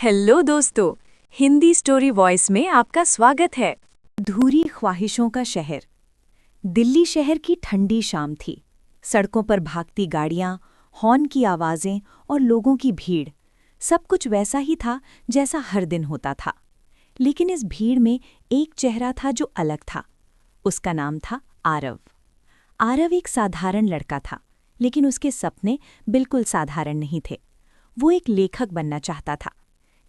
Hello दोस्तों, Hindi story voice में आपका स्वागत है। अधूरी ख्वाहिशों का शहर। दिल्ली शहर की ठंडी शाम थी। सड़कों पर भागती गाड़ियां, हॉर्न की आवाजें और लोगों की भीड़, सब कुछ वैसा ही था जैसा हर दिन होता था। लेकिन इस भीड़ में एक चेहरा था जो अलग था। उसका नाम था आरव। आरव एक साधारण लड़का था, लेकिन उसके सपने बिल्कुल साधारण नहीं थे। वो एक लेखक बनना चाहता था,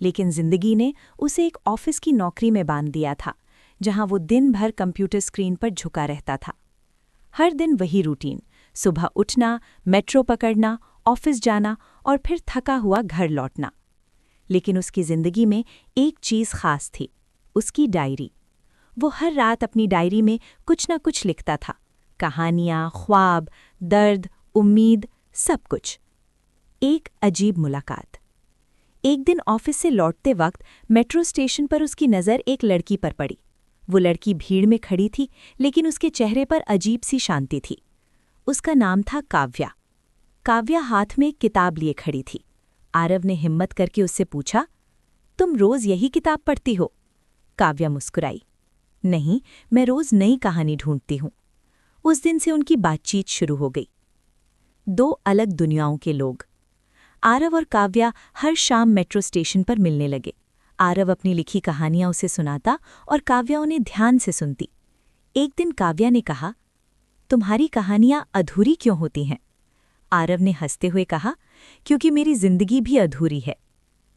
लेकिन जिंदगी ने उसे एक ऑफिस की नौकरी में बांध दिया था, जहां वो दिन भर कंप्यूटर स्क्रीन पर झुका रहता था। हर दिन वही रूटीन, सुबह उठना, मेट्रो पकड़ना, ऑफिस जाना और फिर थका हुआ घर लौटना। लेकिन उसकी जिंदगी में एक चीज़ खास थी, उसकी डायरी। वो हर रात अपनी डायरी में कुछ न कुछ लिखता था, कहानियाँ, ख्वाब, दर्द, उम्मीद, सब कुछ। एक अजीब मुलाकात। एक दिन ऑफिस से लौटते वक्त मेट्रो स्टेशन पर उसकी नज़र एक लड़की पर पड़ी। वो लड़की भीड़ में खड़ी थी, लेकिन उसके चेहरे पर अजीब सी शांति थी। उसका नाम था काव्या। काव्या हाथ में एक किताब लिए खड़ी थी। आरव ने हिम्मत करके उससे पूछा, तुम रोज़ यही किताब पढ़ती हो? काव्या मुस्कुराई, नहीं, मैं रोज़ नई कहानी ढूंढती हूँ। उस दिन से उनकी बातचीत शुरू हो गई। दो अलग दुनियाओं के लोग। आरव और काव्या हर शाम मेट्रो स्टेशन पर मिलने लगे। आरव अपनी लिखी कहानियां उसे सुनाता और काव्या उन्हें ध्यान से सुनती। एक दिन काव्या ने कहा, तुम्हारी कहानियां अधूरी क्यों होती हैं? आरव ने हंसते हुए कहा, क्योंकि मेरी जिंदगी भी अधूरी है।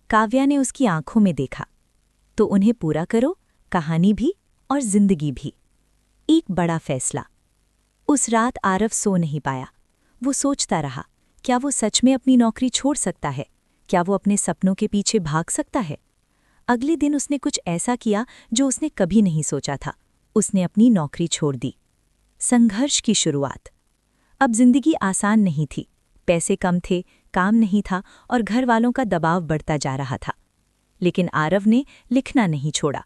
काव्या ने उसकी आंखों में देखा, तो उन्हें पूरा करो, कहानी भी और जिंदगी भी। एक बड़ा फैसला। उस रात आरव सो नहीं पाया। वो सोचता रहा, क्या वो सच में अपनी नौकरी छोड़ सकता है? क्या वो अपने सपनों के पीछे भाग सकता है? अगले दिन उसने कुछ ऐसा किया जो उसने कभी नहीं सोचा था। उसने अपनी नौकरी छोड़ दी। संघर्ष की शुरुआत। अब जिंदगी आसान नहीं थी। पैसे कम थे, काम नहीं था और घर वालों का दबाव बढ़ता जा रहा था। लेकिन आरव ने लिखना नहीं छोड़ा।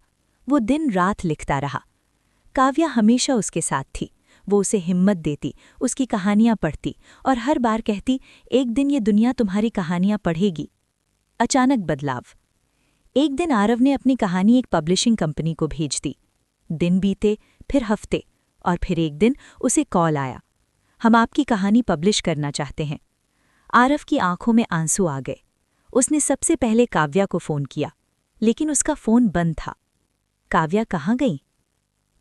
वो दिन रात लिखता रहा। काव्या हमेशा उसके साथ थी। वो उसे हिम्मत देती, उसकी कहानियां पढ़ती और हर बार कहती, एक दिन ये दुनिया तुम्हारी कहानियां पढ़ेगी। अचानक बदलाव। एक दिन आरव ने अपनी कहानी एक पब्लिशिंग कंपनी को भेज दी। दिन बीते, फिर हफ्ते, और फिर एक दिन उसे कॉल आया, हम आपकी कहानी पब्लिश करना चाहते हैं। आरव की आंखों में आंसू आ गए। उसने सबसे पहले काव्या को फ़ोन किया, लेकिन उसका फ़ोन बंद था। काव्या कहाँ गई?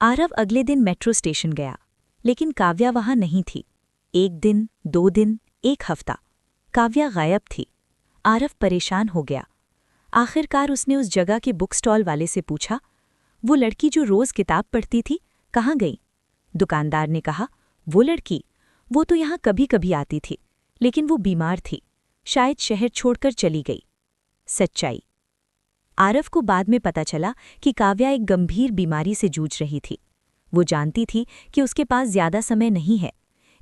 आरव अगले दिन मेट्रो स्टेशन गया, लेकिन काव्या वहां नहीं थी। एक दिन, 2 दिन, एक हफ्ता, काव्या गायब थी। आरव परेशान हो गया। आखिरकार उसने उस जगह के बुक स्टॉल वाले से पूछा, वो लड़की जो रोज़ किताब पढ़ती थी, कहाँ गई? दुकानदार ने कहा, वो लड़की, वो तो यहाँ कभी कभी आती थी, लेकिन वो बीमार थी, शायद शहर छोड़कर चली गई। सच्चाई। आरव को बाद में पता चला कि काव्या एक गंभीर बीमारी से जूझ रही थी। वो जानती थी कि उसके पास ज्यादा समय नहीं है,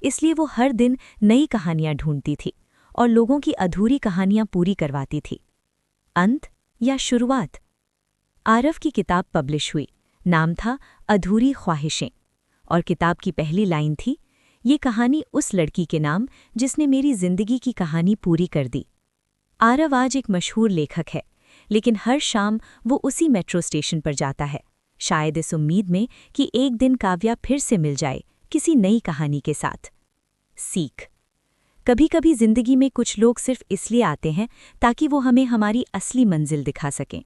इसलिए वो हर दिन नई कहानियां ढूंढती थी और लोगों की अधूरी कहानियां पूरी करवाती थी। अंत या शुरुआत? आरव की किताब पब्लिश हुई। नाम था अधूरी ख्वाहिशें, और किताब की पहली लाइन थी, ये कहानी उस लड़की के नाम जिसने मेरी जिंदगी की कहानी पूरी कर दी। आरव आज एक मशहूर लेखक है, लेकिन हर शाम वो उसी मेट्रो स्टेशन पर जाता है, शायद इस उम्मीद में कि एक दिन काव्या फिर से मिल जाए किसी नई कहानी के साथ। सीख। कभी कभी जिंदगी में कुछ लोग सिर्फ इसलिए आते हैं ताकि वो हमें हमारी असली मंजिल दिखा सकें।